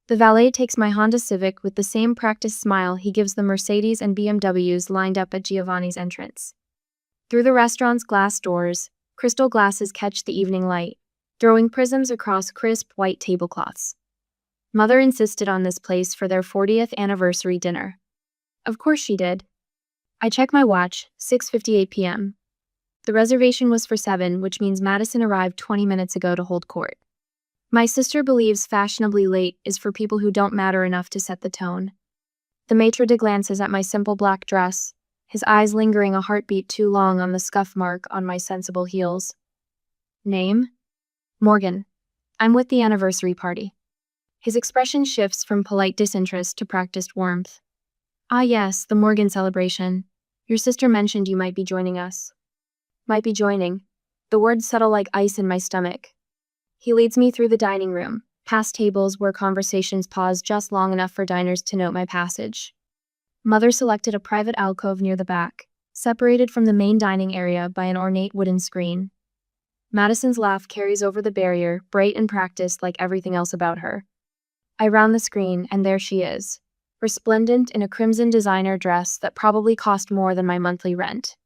The valet takes my Honda Civic with the same practiced smile he gives the Mercedes and BMWs lined up at Giovanni's entrance. Through the restaurant's glass doors, crystal glasses catch the evening light, throwing prisms across crisp white tablecloths. Mother insisted on this place for their 40th anniversary dinner. Of course she did. I check my watch, 6:58 p.m. The reservation was for 7, which means Madison arrived 20 minutes ago to hold court. My sister believes fashionably late is for people who don't matter enough to set the tone. The maitre d' glances at my simple black dress, his eyes lingering a heartbeat too long on the scuff mark on my sensible heels. Name? Morgan. I'm with the anniversary party. His expression shifts from polite disinterest to practiced warmth. Ah yes, the Morgan celebration. Your sister mentioned you might be joining us. Might be joining. The words settle like ice in my stomach. He leads me through the dining room, past tables where conversations pause just long enough for diners to note my passage. Mother selected a private alcove near the back, separated from the main dining area by an ornate wooden screen. Madison's laugh carries over the barrier, bright and practiced like everything else about her. I round the screen, and there she is, resplendent in a crimson designer dress that probably cost more than my monthly rent.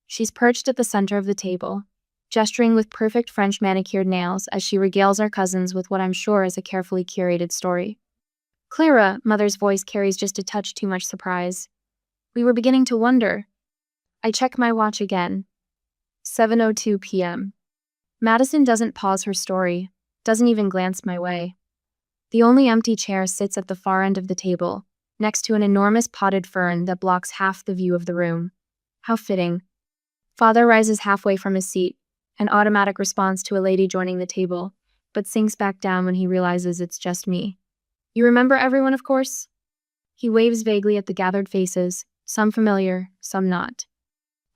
She's perched at the center of the table, gesturing with perfect French manicured nails as she regales our cousins with what I'm sure is a carefully curated story. Clara, Mother's voice carries just a touch too much surprise. We were beginning to wonder. I check my watch again. 7:02 p.m. Madison doesn't pause her story, doesn't even glance my way. The only empty chair sits at the far end of the table, next to an enormous potted fern that blocks half the view of the room. How fitting. Father rises halfway from his seat, an automatic response to a lady joining the table, but sinks back down when he realizes it's just me. You remember everyone, of course? He waves vaguely at the gathered faces, some familiar, some not.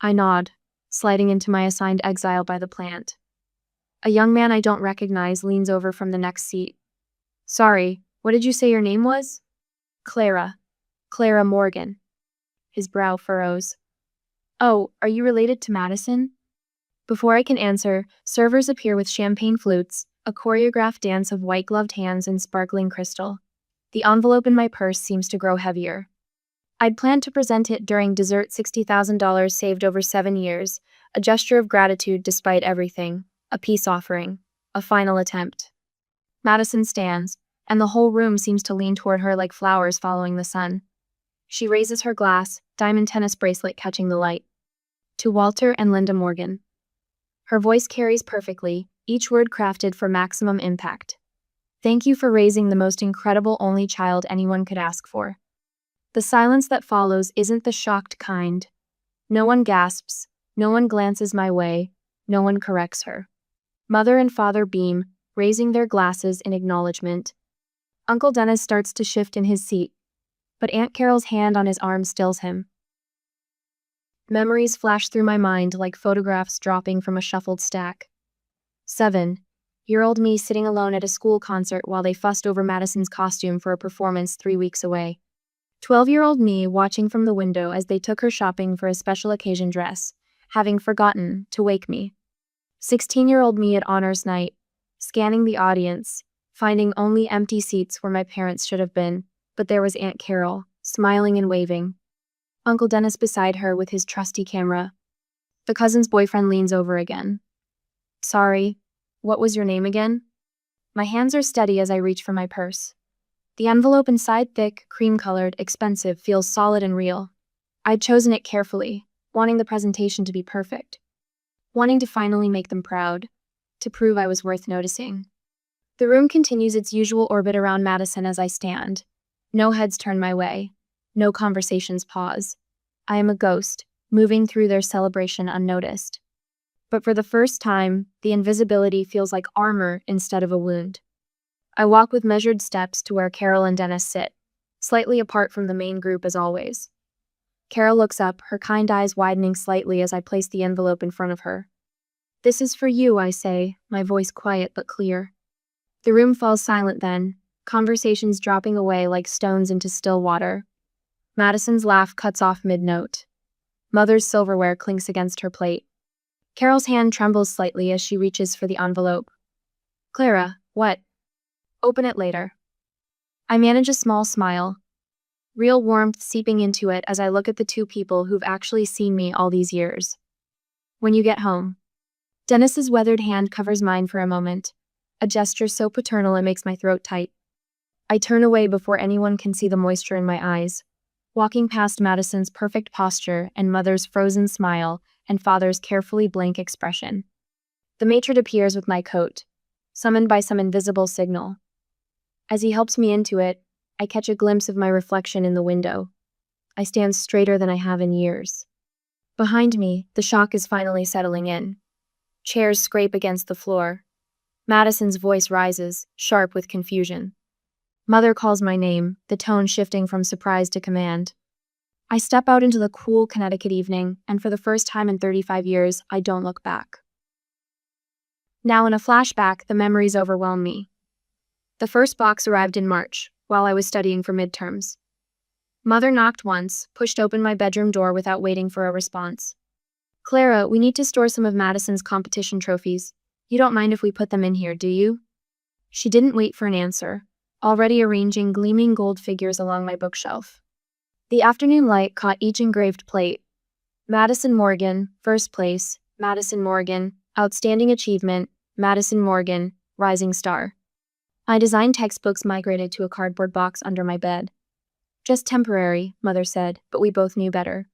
I nod, sliding into my assigned exile by the plant. A young man I don't recognize leans over from the next seat. Sorry, what did you say your name was? Clara. Clara Morgan. His brow furrows. Oh, are you related to Madison? Before I can answer, servers appear with champagne flutes, a choreographed dance of white-gloved hands and sparkling crystal. The envelope in my purse seems to grow heavier. I'd planned to present it during dessert $60,000 saved over 7 years, a gesture of gratitude despite everything, a peace offering, a final attempt. Madison stands, and the whole room seems to lean toward her like flowers following the sun. She raises her glass, diamond tennis bracelet catching the light. To Walter and Linda Morgan. Her voice carries perfectly, each word crafted for maximum impact. Thank you for raising the most incredible only child anyone could ask for. The silence that follows isn't the shocked kind. No one gasps, no one glances my way, no one corrects her. Mother and father beam, raising their glasses in acknowledgement. Uncle Dennis starts to shift in his seat, but Aunt Carol's hand on his arm stills him. Memories flash through my mind like photographs dropping from a shuffled stack. 7-year-old me sitting alone at a school concert while they fussed over Madison's costume for a performance 3 weeks away. 12-year-old me watching from the window as they took her shopping for a special occasion dress, having forgotten to wake me. 16-year-old me at honors night, scanning the audience, finding only empty seats where my parents should have been, but there was Aunt Carol, smiling and waving. Uncle Dennis beside her with his trusty camera. The cousin's boyfriend leans over again. Sorry, what was your name again? My hands are steady as I reach for my purse. The envelope inside, thick, cream-colored, expensive, feels solid and real. I'd chosen it carefully, wanting the presentation to be perfect. Wanting to finally make them proud, to prove I was worth noticing. The room continues its usual orbit around Madison as I stand. No heads turn my way. No conversations pause. I am a ghost, moving through their celebration unnoticed. But for the first time, the invisibility feels like armor instead of a wound. I walk with measured steps to where Carol and Dennis sit, slightly apart from the main group as always. Carol looks up, her kind eyes widening slightly as I place the envelope in front of her. This is for you, I say, my voice quiet but clear. The room falls silent then, conversations dropping away like stones into still water. Madison's laugh cuts off mid-note. Mother's silverware clinks against her plate. Carol's hand trembles slightly as she reaches for the envelope. Clara, what? Open it later. I manage a small smile, real warmth seeping into it as I look at the two people who've actually seen me all these years. When you get home. Dennis's weathered hand covers mine for a moment, a gesture so paternal it makes my throat tight. I turn away before anyone can see the moisture in my eyes, walking past Madison's perfect posture and mother's frozen smile and father's carefully blank expression. The matron appears with my coat, summoned by some invisible signal. As he helps me into it, I catch a glimpse of my reflection in the window. I stand straighter than I have in years. Behind me, the shock is finally settling in. Chairs scrape against the floor. Madison's voice rises, sharp with confusion. Mother calls my name, the tone shifting from surprise to command. I step out into the cool Connecticut evening, and for the first time in 35 years, I don't look back. Now in a flashback, the memories overwhelm me. The first box arrived in March, while I was studying for midterms. Mother knocked once, pushed open my bedroom door without waiting for a response. "Clara, we need to store some of Madison's competition trophies. You don't mind if we put them in here, do you?" She didn't wait for an answer, already arranging gleaming gold figures along my bookshelf. The afternoon light caught each engraved plate. Madison Morgan, first place. Madison Morgan, outstanding achievement. Madison Morgan, rising star. My design textbooks migrated to a cardboard box under my bed. "Just temporary," Mother said, but we both knew better.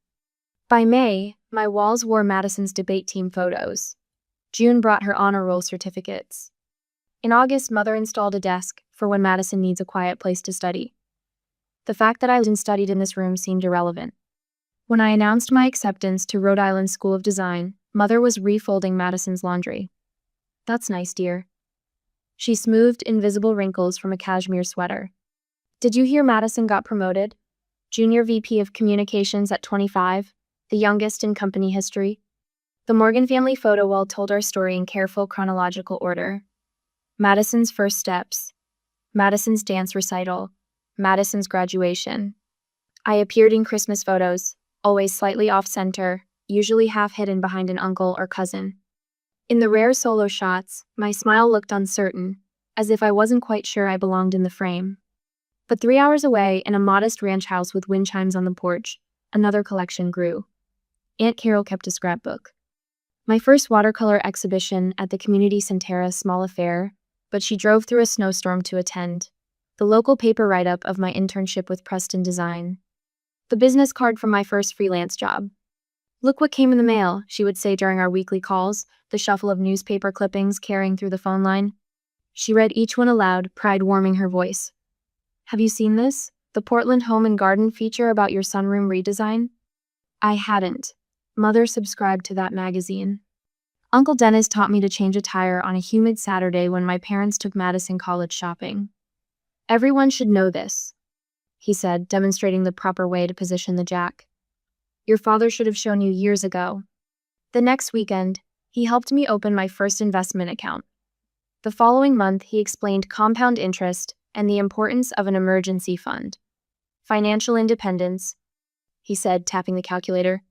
By May, my walls wore Madison's debate team photos. June brought her honor roll certificates. In August, Mother installed a desk for when Madison needs a quiet place to study. The fact that I lived and studied in this room seemed irrelevant. When I announced my acceptance to Rhode Island School of Design, Mother was refolding Madison's laundry. "That's nice, dear." She smoothed invisible wrinkles from a cashmere sweater. "Did you hear Madison got promoted? Junior VP of Communications at 25, the youngest in company history." The Morgan family photo wall told our story in careful chronological order. Madison's first steps, Madison's dance recital, Madison's graduation. I appeared in Christmas photos, always slightly off-center, usually half hidden behind an uncle or cousin. In the rare solo shots, my smile looked uncertain, as if I wasn't quite sure I belonged in the frame. But 3 hours away, in a modest ranch house with wind chimes on the porch, another collection grew. Aunt Carol kept a scrapbook. My first watercolor exhibition at the Community Centera small affair, but she drove through a snowstorm to attend. The local paper write-up of my internship with Preston Design. The business card from my first freelance job. "Look what came in the mail," she would say during our weekly calls, the shuffle of newspaper clippings carrying through the phone line. She read each one aloud, pride warming her voice. "Have you seen this? The Portland Home and Garden feature about your sunroom redesign?" I hadn't. Mother subscribed to that magazine. Uncle Dennis taught me to change a tire on a humid Saturday when my parents took Madison college shopping. "Everyone should know this," he said, demonstrating the proper way to position the jack. "Your father should have shown you years ago." The next weekend, he helped me open my first investment account. The following month, he explained compound interest and the importance of an emergency fund. "Financial independence," he said, tapping the calculator,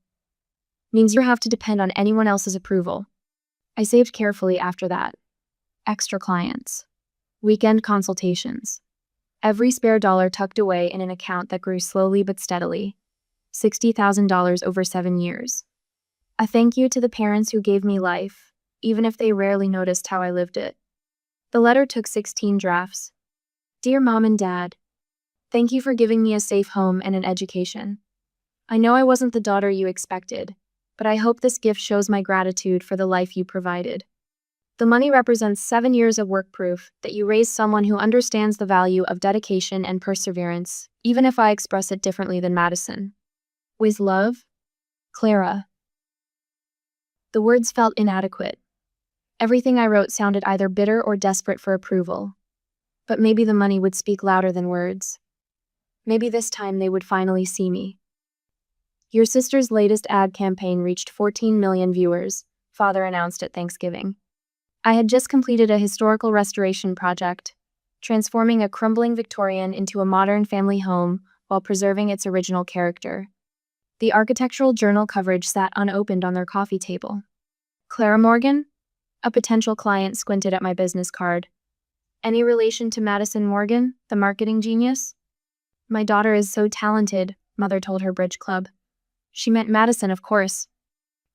"means you have to depend on anyone else's approval." I saved carefully after that. Extra clients. Weekend consultations. Every spare dollar tucked away in an account that grew slowly but steadily. $60,000 over 7 years. A thank you to the parents who gave me life, even if they rarely noticed how I lived it. The letter took 16 drafts. "Dear Mom and Dad, thank you for giving me a safe home and an education. I know I wasn't the daughter you expected, but I hope this gift shows my gratitude for the life you provided. The money represents 7 years of work proof that you raised someone who understands the value of dedication and perseverance, even if I express it differently than Madison. With love, Clara." The words felt inadequate. Everything I wrote sounded either bitter or desperate for approval. But maybe the money would speak louder than words. Maybe this time they would finally see me. "Your sister's latest ad campaign reached 14 million viewers," Father announced at Thanksgiving. I had just completed a historical restoration project, transforming a crumbling Victorian into a modern family home while preserving its original character. The Architectural Journal coverage sat unopened on their coffee table. "Clara Morgan?" A potential client squinted at my business card. Any relation to Madison Morgan, the marketing genius? My daughter is so talented, Mother told her bridge club. She meant Madison, of course.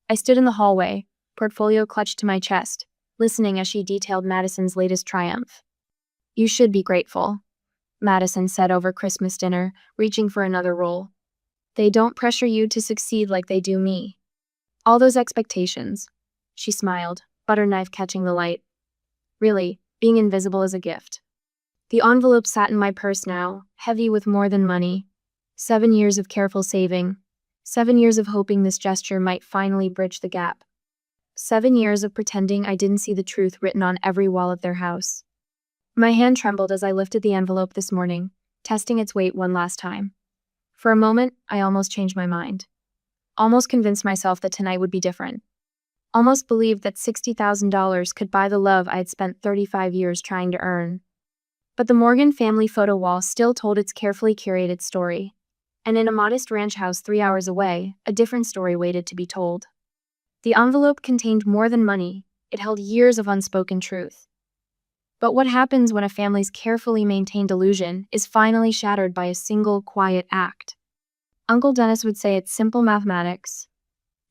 I stood in the hallway, portfolio clutched to my chest, listening as she detailed Madison's latest triumph. You should be grateful, Madison said over Christmas dinner, reaching for another roll. They don't pressure you to succeed like they do me. All those expectations. She smiled, butter knife catching the light. Really, being invisible is a gift. The envelope sat in my purse now, heavy with more than money. 7 years of careful saving. 7 years of hoping this gesture might finally bridge the gap. 7 years of pretending I didn't see the truth written on every wall of their house. My hand trembled as I lifted the envelope this morning, testing its weight one last time. For a moment, I almost changed my mind. Almost convinced myself that tonight would be different. Almost believed that $60,000 could buy the love I had spent 35 years trying to earn. But the Morgan family photo wall still told its carefully curated story. And in a modest ranch house 3 hours away, a different story waited to be told. The envelope contained more than money. It held years of unspoken truth. But what happens when a family's carefully maintained illusion is finally shattered by a single quiet act? Uncle Dennis would say it's simple mathematics.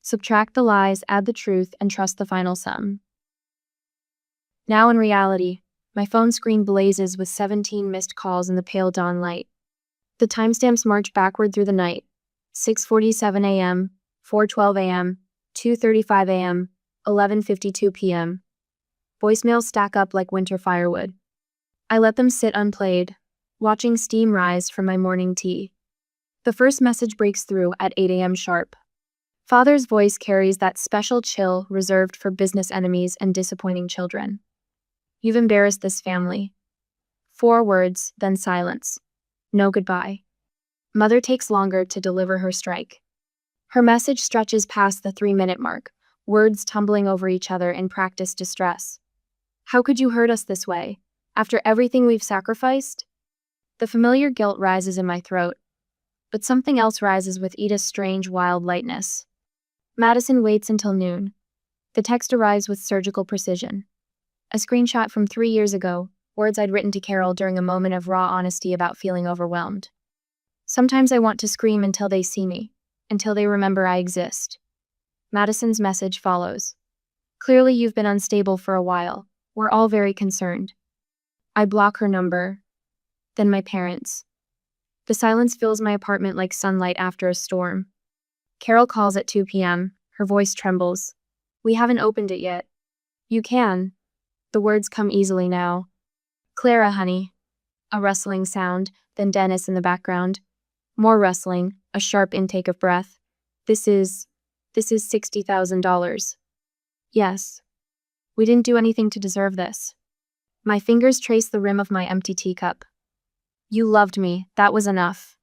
Subtract the lies, add the truth, and trust the final sum. Now in reality, my phone screen blazes with 17 missed calls in the pale dawn light. The timestamps march backward through the night. 6:47 a.m., 4:12 a.m., 2:35 a.m., 11:52 p.m. Voicemails stack up like winter firewood. I let them sit unplayed, watching steam rise from my morning tea. The first message breaks through at 8 a.m. sharp. Father's voice carries that special chill reserved for business enemies and disappointing children. You've embarrassed this family. 4 words, then silence. No goodbye. Mother takes longer to deliver her strike. Her message stretches past the 3-minute mark, words tumbling over each other in practiced distress. How could you hurt us this way, after everything we've sacrificed? The familiar guilt rises in my throat, but something else rises with Ida's strange, wild lightness. Madison waits until noon. The text arrives with surgical precision. A screenshot from 3 years ago, words I'd written to Carol during a moment of raw honesty about feeling overwhelmed. Sometimes I want to scream until they see me, until they remember I exist. Madison's message follows. Clearly you've been unstable for a while. We're all very concerned. I block her number. Then my parents. The silence fills my apartment like sunlight after a storm. Carol calls at 2 p.m. Her voice trembles. We haven't opened it yet. You can. The words come easily now. Clara, honey. A rustling sound, then Dennis in the background. More rustling, a sharp intake of breath. This is $60,000. Yes. We didn't do anything to deserve this. My fingers trace the rim of my empty teacup. You loved me, that was enough.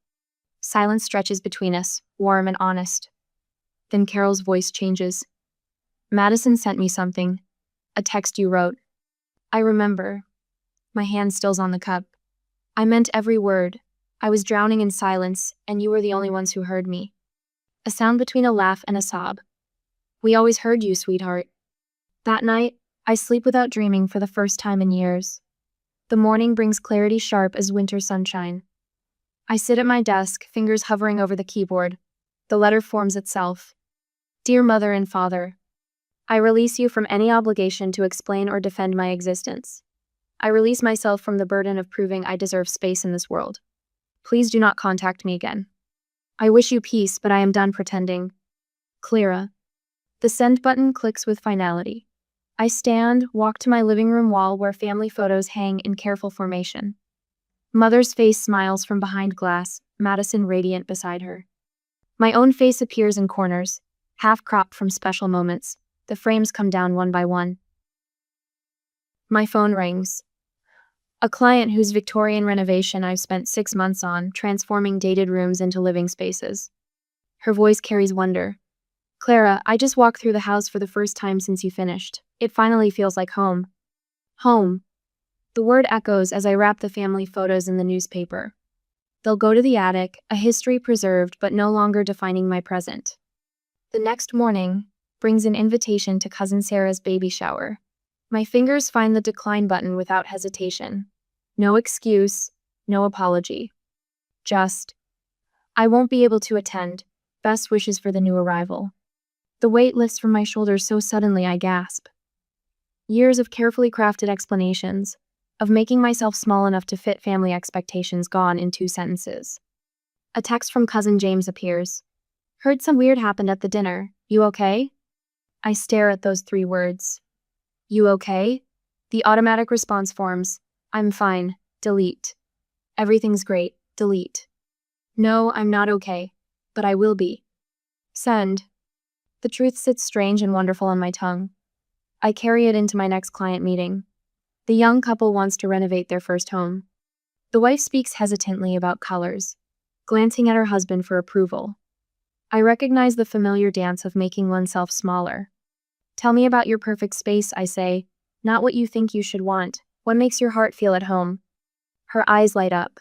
Silence stretches between us, warm and honest. Then Carol's voice changes. Madison sent me something. A text you wrote. I remember. My hand still's on the cup. I meant every word. I was drowning in silence, and you were the only ones who heard me. A sound between a laugh and a sob. We always heard you, sweetheart. That night, I sleep without dreaming for the first time in years. The morning brings clarity sharp as winter sunshine. I sit at my desk, fingers hovering over the keyboard. The letter forms itself. Dear Mother and Father, I release you from any obligation to explain or defend my existence. I release myself from the burden of proving I deserve space in this world. Please do not contact me again. I wish you peace, but I am done pretending. Clara. The send button clicks with finality. I stand, walk to my living room wall where family photos hang in careful formation. Mother's face smiles from behind glass, Madison radiant beside her. My own face appears in corners, half cropped from special moments. The frames come down one by one. My phone rings. A client whose Victorian renovation I've spent 6 months on, transforming dated rooms into living spaces. Her voice carries wonder. Clara, I just walked through the house for the first time since you finished. It finally feels like home. Home. The word echoes as I wrap the family photos in the newspaper. They'll go to the attic, a history preserved but no longer defining my present. The next morning brings an invitation to Cousin Sarah's baby shower. My fingers find the decline button without hesitation. No excuse, no apology. Just, I won't be able to attend. Best wishes for the new arrival. The weight lifts from my shoulders so suddenly I gasp. Years of carefully crafted explanations, of making myself small enough to fit family expectations gone in 2 sentences. A text from cousin James appears. Heard some weird happened at the dinner. You okay? I stare at those 3 words. You okay? The automatic response forms. I'm fine. Delete. Everything's great. Delete. No, I'm not okay. But I will be. Send. The truth sits strange and wonderful on my tongue. I carry it into my next client meeting. The young couple wants to renovate their first home. The wife speaks hesitantly about colors, glancing at her husband for approval. I recognize the familiar dance of making oneself smaller. Tell me about your perfect space, I say, not what you think you should want. What makes your heart feel at home? Her eyes light up.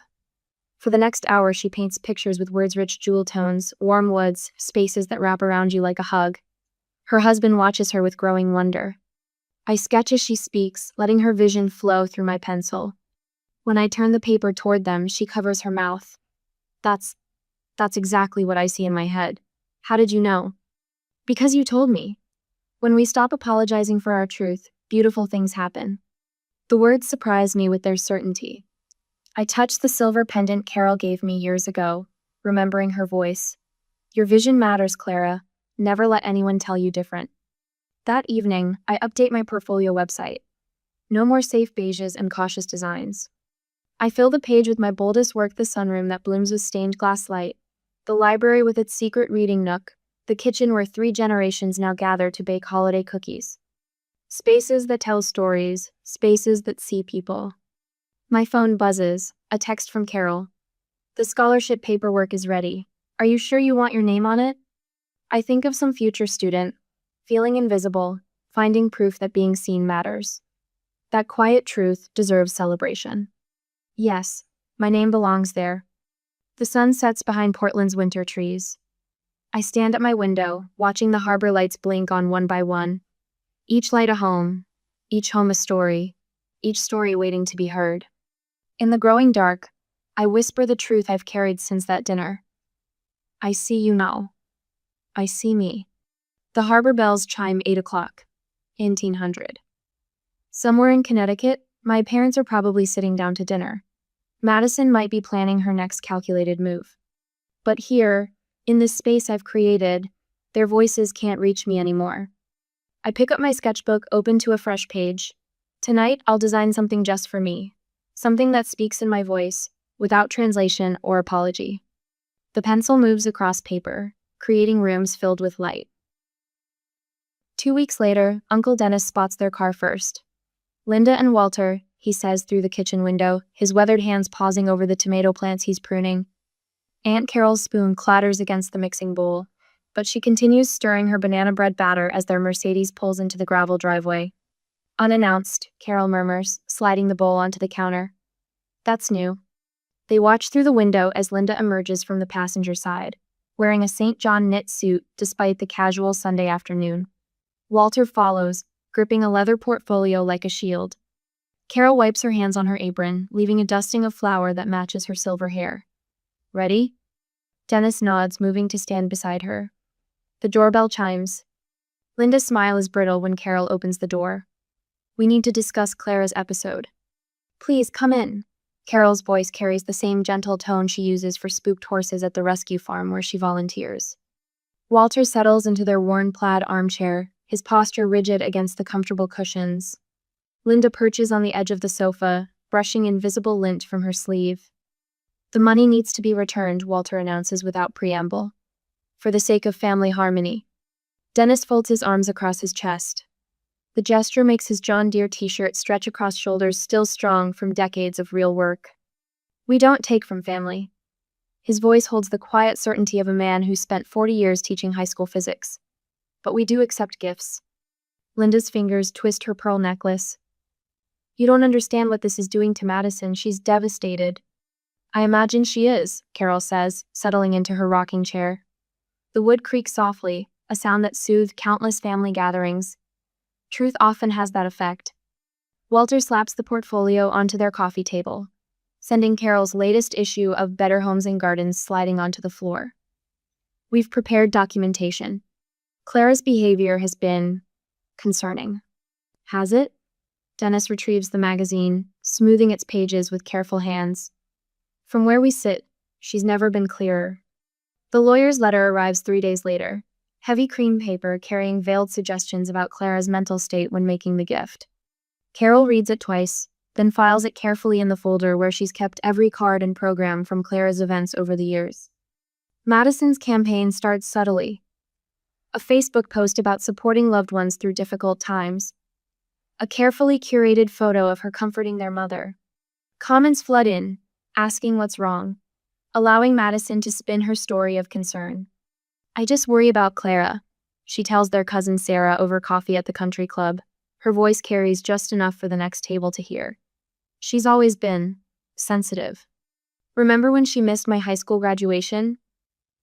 For the next hour, she paints pictures with words-rich jewel tones, warm woods, spaces that wrap around you like a hug. Her husband watches her with growing wonder. I sketch as she speaks, letting her vision flow through my pencil. When I turn the paper toward them, she covers her mouth. That's exactly what I see in my head. How did you know? Because you told me. When we stop apologizing for our truth, beautiful things happen. The words surprise me with their certainty. I touch the silver pendant Carol gave me years ago, remembering her voice. Your vision matters, Clara. Never let anyone tell you different. That evening, I update my portfolio website. No more safe beiges and cautious designs. I fill the page with my boldest work, the sunroom that blooms with stained glass light, the library with its secret reading nook, the kitchen where 3 generations now gather to bake holiday cookies. Spaces that tell stories, spaces that see people. My phone buzzes, a text from Carol. The scholarship paperwork is ready. Are you sure you want your name on it? I think of some future student, feeling invisible, finding proof that being seen matters. That quiet truth deserves celebration. Yes, my name belongs there. The sun sets behind Portland's winter trees. I stand at my window, watching the harbor lights blink on one by one. Each light a home, each home a story, each story waiting to be heard. In the growing dark, I whisper the truth I've carried since that dinner. I see you now. I see me. The harbor bells chime 8 o'clock. 1800. Somewhere in Connecticut, my parents are probably sitting down to dinner. Madison might be planning her next calculated move. But here, in this space I've created, their voices can't reach me anymore. I pick up my sketchbook, open to a fresh page. Tonight, I'll design something just for me. Something that speaks in my voice, without translation or apology. The pencil moves across paper, creating rooms filled with light. 2 weeks later, Uncle Dennis spots their car first. Linda and Walter, he says through the kitchen window, his weathered hands pausing over the tomato plants he's pruning. Aunt Carol's spoon clatters against the mixing bowl, but she continues stirring her banana bread batter as their Mercedes pulls into the gravel driveway. Unannounced, Carol murmurs, sliding the bowl onto the counter. That's new. They watch through the window as Linda emerges from the passenger side, wearing a St. John knit suit despite the casual Sunday afternoon. Walter follows, gripping a leather portfolio like a shield. Carol wipes her hands on her apron, leaving a dusting of flour that matches her silver hair. Ready? Dennis nods, moving to stand beside her. The doorbell chimes. Linda's smile is brittle when Carol opens the door. We need to discuss Clara's episode. Please, come in. Carol's voice carries the same gentle tone she uses for spooked horses at the rescue farm where she volunteers. Walter settles into their worn plaid armchair, his posture rigid against the comfortable cushions. Linda perches on the edge of the sofa, brushing invisible lint from her sleeve. The money needs to be returned, Walter announces without preamble. For the sake of family harmony. Dennis folds his arms across his chest. The gesture makes his John Deere t-shirt stretch across shoulders still strong from decades of real work. We don't take from family. His voice holds the quiet certainty of a man who spent 40 years teaching high school physics. But we do accept gifts. Linda's fingers twist her pearl necklace. You don't understand what this is doing to Madison. She's devastated. I imagine she is, Carol says, settling into her rocking chair. The wood creaks softly, a sound that soothed countless family gatherings. Truth often has that effect, Walter slaps the portfolio onto their coffee table, sending Carol's latest issue of Better Homes and Gardens sliding onto the floor. We've prepared documentation. Clara's behavior has been concerning. Has it? Dennis retrieves the magazine, smoothing its pages with careful hands. From where we sit, she's never been clearer. The lawyer's letter arrives 3 days later, heavy cream paper carrying veiled suggestions about Clara's mental state when making the gift. Carol reads it twice, then files it carefully in the folder where she's kept every card and program from Clara's events over the years. Madison's campaign starts subtly. A Facebook post about supporting loved ones through difficult times. A carefully curated photo of her comforting their mother. Comments flood in, asking what's wrong, allowing Madison to spin her story of concern. I just worry about Clara, she tells their cousin Sarah over coffee at the country club. Her voice carries just enough for the next table to hear. She's always been sensitive. Remember when she missed my high school graduation?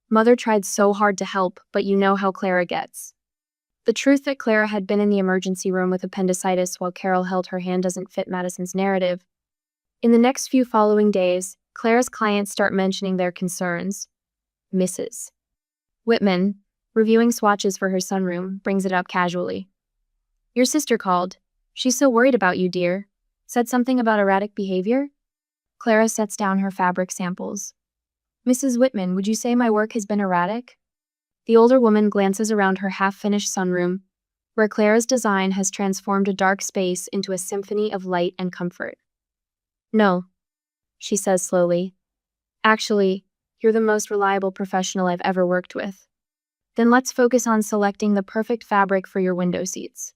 Mother tried so hard to help, but you know how Clara gets. The truth that Clara had been in the emergency room with appendicitis while Carol held her hand doesn't fit Madison's narrative. In the next few following days, Clara's clients start mentioning their concerns. Mrs. Whitman, reviewing swatches for her sunroom, brings it up casually. Your sister called. She's so worried about you, dear. Said something about erratic behavior? Clara sets down her fabric samples. Mrs. Whitman, would you say my work has been erratic? The older woman glances around her half-finished sunroom, where Clara's design has transformed a dark space into a symphony of light and comfort. No, she says slowly. Actually, you're the most reliable professional I've ever worked with. Then let's focus on selecting the perfect fabric for your window seats.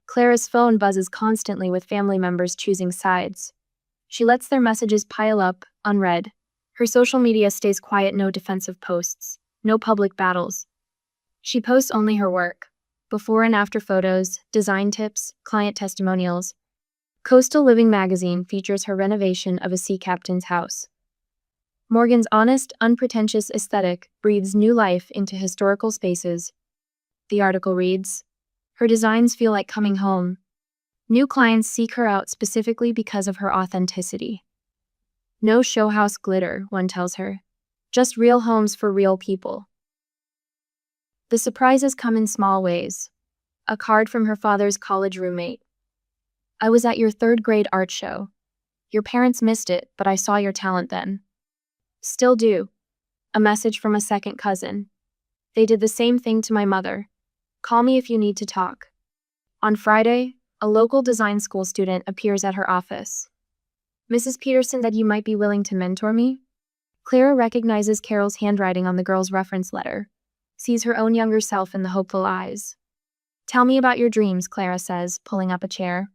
Clara's phone buzzes constantly with family members choosing sides. She lets their messages pile up, unread. Her social media stays quiet, no defensive posts, no public battles. She posts only her work, before and after photos, design tips, client testimonials. Coastal Living magazine features her renovation of a sea captain's house. Morgan's honest, unpretentious aesthetic breathes new life into historical spaces. The article reads, her designs feel like coming home. New clients seek her out specifically because of her authenticity. No showhouse glitter, one tells her. Just real homes for real people. The surprises come in small ways. A card from her father's college roommate. I was at your 3rd grade art show. Your parents missed it, but I saw your talent then. Still do. A message from a second cousin. They did the same thing to my mother. Call me if you need to talk. On Friday, a local design school student appears at her office. Mrs. Peterson said you might be willing to mentor me? Clara recognizes Carol's handwriting on the girl's reference letter, sees her own younger self in the hopeful eyes. Tell me about your dreams, Clara says, pulling up a chair.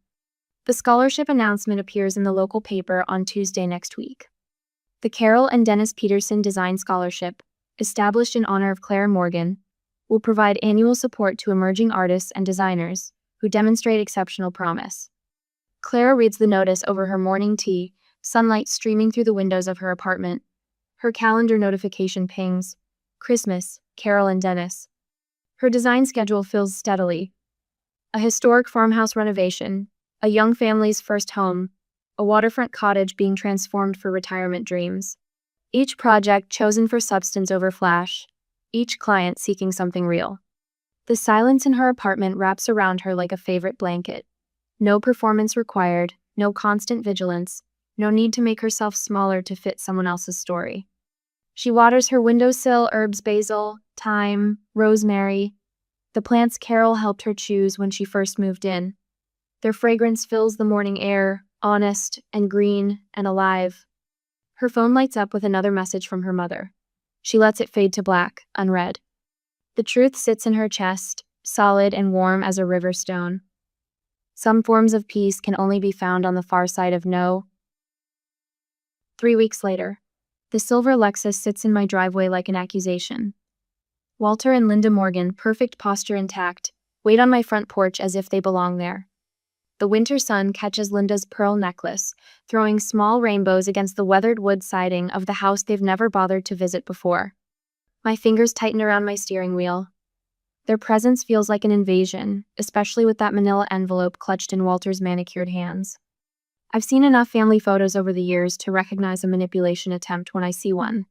The scholarship announcement appears in the local paper on Tuesday next week. The Carol and Dennis Peterson Design Scholarship, established in honor of Clara Morgan, will provide annual support to emerging artists and designers who demonstrate exceptional promise. Clara reads the notice over her morning tea, sunlight streaming through the windows of her apartment. Her calendar notification pings. Christmas, Carol and Dennis. Her design schedule fills steadily. A historic farmhouse renovation, a young family's first home, a waterfront cottage being transformed for retirement dreams. Each project chosen for substance over flash, each client seeking something real. The silence in her apartment wraps around her like a favorite blanket. No performance required, no constant vigilance, no need to make herself smaller to fit someone else's story. She waters her windowsill herbs, basil, thyme, rosemary, the plants Carol helped her choose when she first moved in. Their fragrance fills the morning air, honest and green and alive. Her phone lights up with another message from her mother. She lets it fade to black, unread. The truth sits in her chest, solid and warm as a river stone. Some forms of peace can only be found on the far side of no. 3 weeks later, the silver Lexus sits in my driveway like an accusation. Walter and Linda Morgan, perfect posture intact, wait on my front porch as if they belong there. The winter sun catches Linda's pearl necklace, throwing small rainbows against the weathered wood siding of the house they've never bothered to visit before. My fingers tighten around my steering wheel. Their presence feels like an invasion, especially with that manila envelope clutched in Walter's manicured hands. I've seen enough family photos over the years to recognize a manipulation attempt when I see one.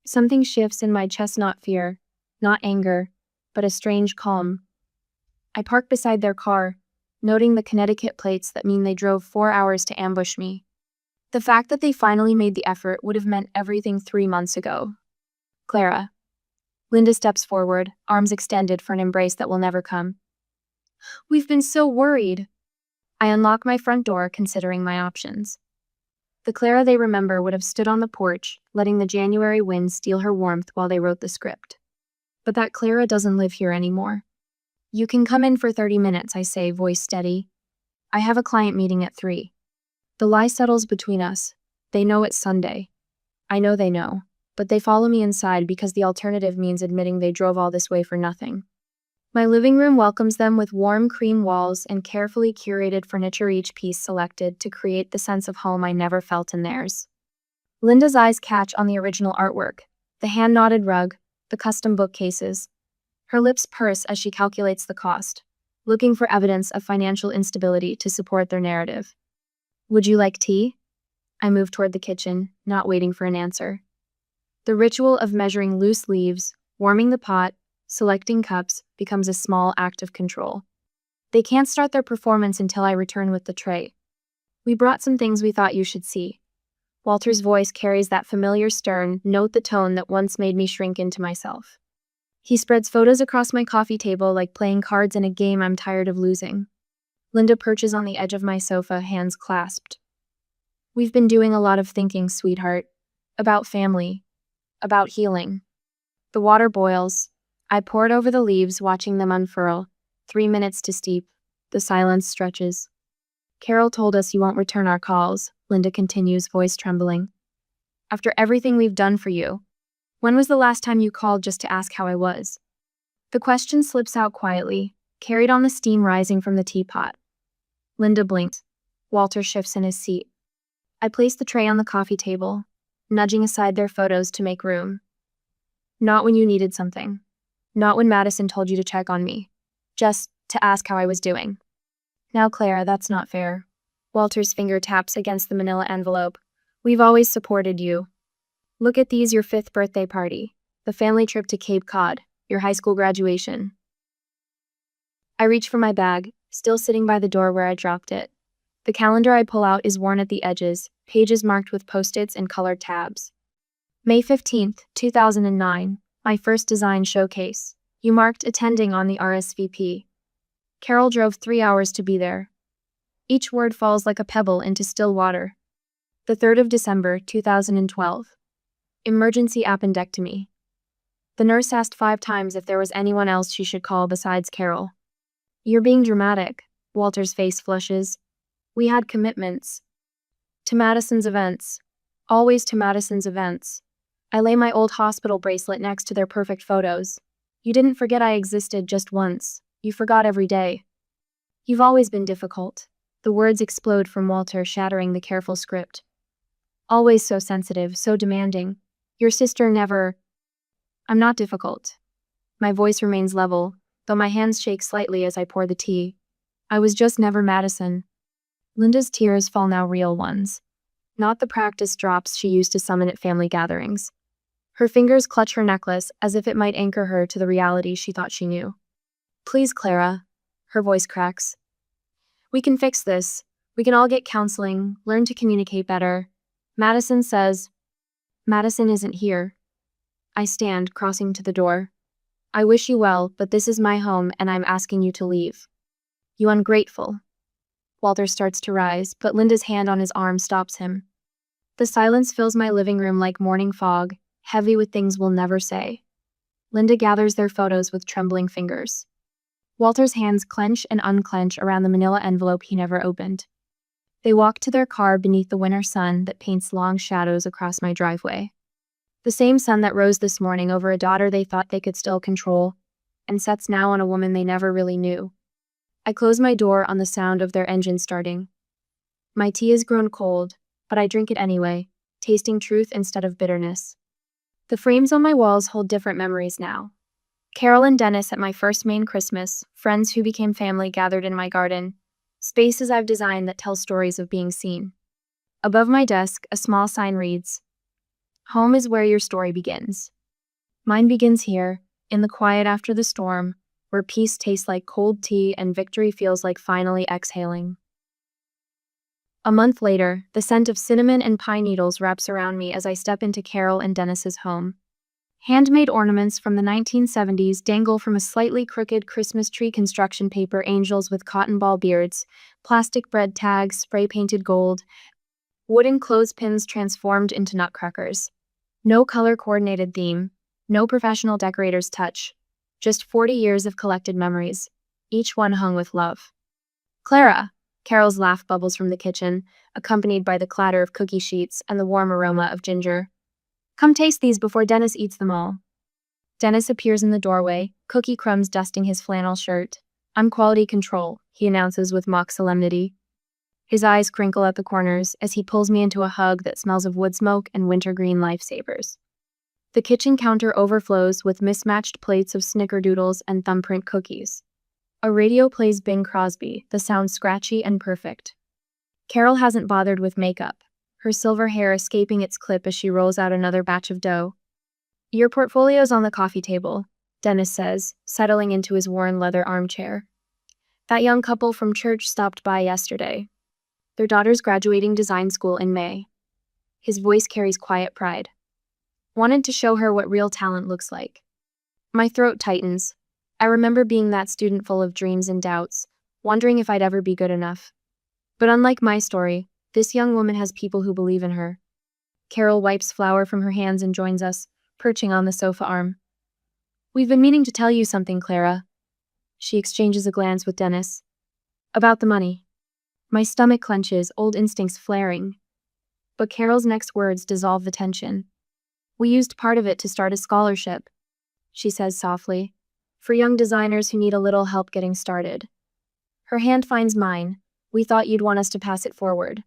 Something shifts in my chest, not fear, not anger, but a strange calm. I park beside their car, noting the Connecticut plates that mean they drove 4 hours to ambush me. The fact that they finally made the effort would have meant everything 3 months ago. Clara. Linda steps forward, arms extended for an embrace that will never come. We've been so worried. I unlock my front door, considering my options. The Clara they remember would have stood on the porch, letting the January wind steal her warmth while they wrote the script. But that Clara doesn't live here anymore. You can come in for 30 minutes, I say, voice steady. I have a client meeting at 3. The lie settles between us. They know it's Sunday. I know they know, but they follow me inside because the alternative means admitting they drove all this way for nothing. My living room welcomes them with warm cream walls and carefully curated furniture, each piece selected to create the sense of home I never felt in theirs. Linda's eyes catch on the original artwork, the hand-knotted rug, the custom bookcases. Her lips purse as she calculates the cost, looking for evidence of financial instability to support their narrative. Would you like tea? I move toward the kitchen, not waiting for an answer. The ritual of measuring loose leaves, warming the pot, selecting cups becomes a small act of control. They can't start their performance until I return with the tray. We brought some things we thought you should see. Walter's voice carries that familiar stern, note the tone that once made me shrink into myself. He spreads photos across my coffee table like playing cards in a game I'm tired of losing. Linda perches on the edge of my sofa, hands clasped. We've been doing a lot of thinking, sweetheart. About family. About healing. The water boils. I pour it over the leaves, watching them unfurl. 3 minutes to steep. The silence stretches. Carol told us you won't return our calls, Linda continues, voice trembling. After everything we've done for you. When was the last time you called just to ask how I was? The question slips out quietly, carried on the steam rising from the teapot. Linda blinks. Walter shifts in his seat. I place the tray on the coffee table, nudging aside their photos to make room. Not when you needed something. Not when Madison told you to check on me. Just to ask how I was doing. Now, Clara, that's not fair. Walter's finger taps against the manila envelope. We've always supported you. Look at these, your 5th birthday party, the family trip to Cape Cod, your high school graduation. I reach for my bag, still sitting by the door where I dropped it. The calendar I pull out is worn at the edges, pages marked with post-its and colored tabs. May 15th, 2009, my first design showcase. You marked attending on the RSVP. Carol drove 3 hours to be there. Each word falls like a pebble into still water. The 3rd of December, 2012. Emergency appendectomy. The nurse asked 5 times if there was anyone else she should call besides Carol. You're being dramatic. Walter's face flushes. We had commitments. To Madison's events. Always to Madison's events. I lay my old hospital bracelet next to their perfect photos. You didn't forget I existed just once. You forgot every day. You've always been difficult. The words explode from Walter, shattering the careful script. Always so sensitive, so demanding. Your sister never... I'm not difficult. My voice remains level, though my hands shake slightly as I pour the tea. I was just never Madison. Linda's tears fall now, real ones. Not the practice drops she used to summon at family gatherings. Her fingers clutch her necklace as if it might anchor her to the reality she thought she knew. Please, Clara. Her voice cracks. We can fix this. We can all get counseling, learn to communicate better. Madison says... Madison isn't here. I stand, crossing to the door. I wish you well, but this is my home and I'm asking you to leave. You ungrateful. Walter starts to rise, but Linda's hand on his arm stops him. The silence fills my living room like morning fog, heavy with things we'll never say. Linda gathers their photos with trembling fingers. Walter's hands clench and unclench around the manila envelope he never opened. They walk to their car beneath the winter sun that paints long shadows across my driveway. The same sun that rose this morning over a daughter they thought they could still control, and sets now on a woman they never really knew. I close my door on the sound of their engine starting. My tea has grown cold, but I drink it anyway, tasting truth instead of bitterness. The frames on my walls hold different memories now. Carol and Dennis at my first Maine Christmas, friends who became family gathered in my garden, spaces I've designed that tell stories of being seen. Above my desk, a small sign reads, "Home is where your story begins." Mine begins here, in the quiet after the storm, where peace tastes like cold tea and victory feels like finally exhaling. A month later, the scent of cinnamon and pine needles wraps around me as I step into Carol and Dennis's home. Handmade ornaments from the 1970s dangle from a slightly crooked Christmas tree construction paper, angels with cotton ball beards, plastic bread tags spray-painted gold, wooden clothespins transformed into nutcrackers. No color-coordinated theme, no professional decorator's touch, just 40 years of collected memories, each one hung with love. "Clara!" Carol's laugh bubbles from the kitchen, accompanied by the clatter of cookie sheets and the warm aroma of ginger. "Come taste these before Dennis eats them all." Dennis appears in the doorway, cookie crumbs dusting his flannel shirt. "I'm quality control," he announces with mock solemnity. His eyes crinkle at the corners as he pulls me into a hug that smells of wood smoke and wintergreen lifesavers. The kitchen counter overflows with mismatched plates of snickerdoodles and thumbprint cookies. A radio plays Bing Crosby, the sound scratchy and perfect. Carol hasn't bothered with makeup, her silver hair escaping its clip as she rolls out another batch of dough. "Your portfolio's on the coffee table," Dennis says, settling into his worn leather armchair. "That young couple from church stopped by yesterday. Their daughter's graduating design school in May." His voice carries quiet pride. "Wanted to show her what real talent looks like." My throat tightens. I remember being that student full of dreams and doubts, wondering if I'd ever be good enough. But unlike my story, this young woman has people who believe in her. Carol wipes flour from her hands and joins us, perching on the sofa arm. "We've been meaning to tell you something, Clara." She exchanges a glance with Dennis. "About the money." My stomach clenches, old instincts flaring. But Carol's next words dissolve the tension. "We used part of it to start a scholarship," she says softly, "for young designers who need a little help getting started." Her hand finds mine. "We thought you'd want us to pass it forward."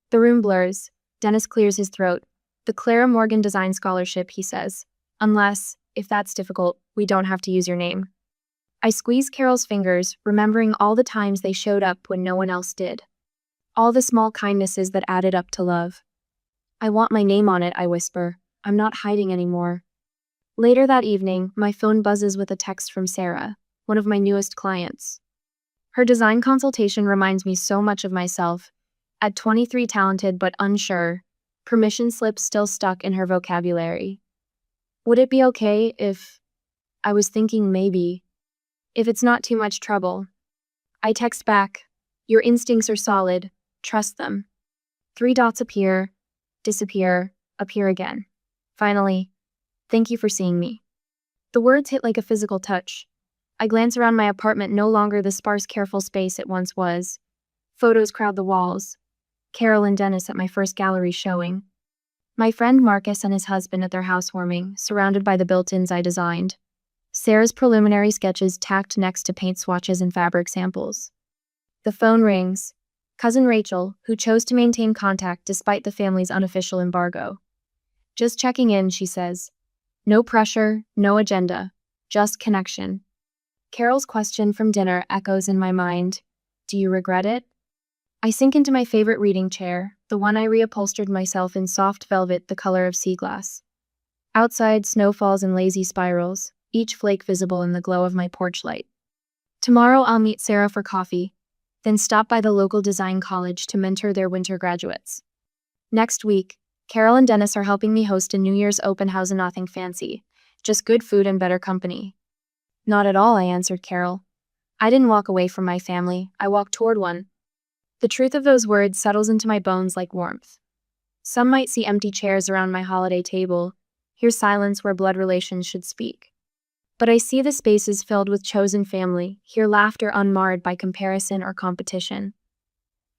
The room blurs. Dennis clears his throat. "The Clara Morgan Design Scholarship," he says. "Unless, if that's difficult, we don't have to use your name." I squeeze Carol's fingers, remembering all the times they showed up when no one else did. All the small kindnesses that added up to love. "I want my name on it," I whisper. "I'm not hiding anymore." Later that evening, my phone buzzes with a text from Sarah, one of my newest clients. Her design consultation reminds me so much of myself. At 23, talented but unsure, permission slips still stuck in her vocabulary. "Would it be okay if..." I was thinking maybe. "If it's not too much trouble." I text back, "Your instincts are solid. Trust them." 3 dots appear, disappear, appear again. Finally, "Thank you for seeing me." The words hit like a physical touch. I glance around my apartment, no longer the sparse, careful space it once was. Photos crowd the walls. Carol and Dennis at my first gallery showing. My friend Marcus and his husband at their housewarming, surrounded by the built-ins I designed. Sarah's preliminary sketches tacked next to paint swatches and fabric samples. The phone rings. Cousin Rachel, who chose to maintain contact despite the family's unofficial embargo. "Just checking in," she says. No pressure, no agenda, just connection. Carol's question from dinner echoes in my mind. "Do you regret it?" I sink into my favorite reading chair, the one I reupholstered myself in soft velvet the color of sea glass. Outside, snow falls in lazy spirals, each flake visible in the glow of my porch light. Tomorrow I'll meet Sarah for coffee, then stop by the local design college to mentor their winter graduates. Next week, Carol and Dennis are helping me host a New Year's open house, and nothing fancy, just good food and better company. "Not at all," I answered Carol. "I didn't walk away from my family, I walked toward one." The truth of those words settles into my bones like warmth. Some might see empty chairs around my holiday table, hear silence where blood relations should speak. But I see the spaces filled with chosen family, hear laughter unmarred by comparison or competition.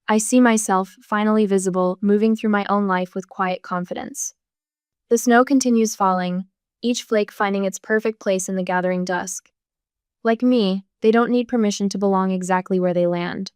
I see myself, finally visible, moving through my own life with quiet confidence. The snow continues falling, each flake finding its perfect place in the gathering dusk. Like me, they don't need permission to belong exactly where they land.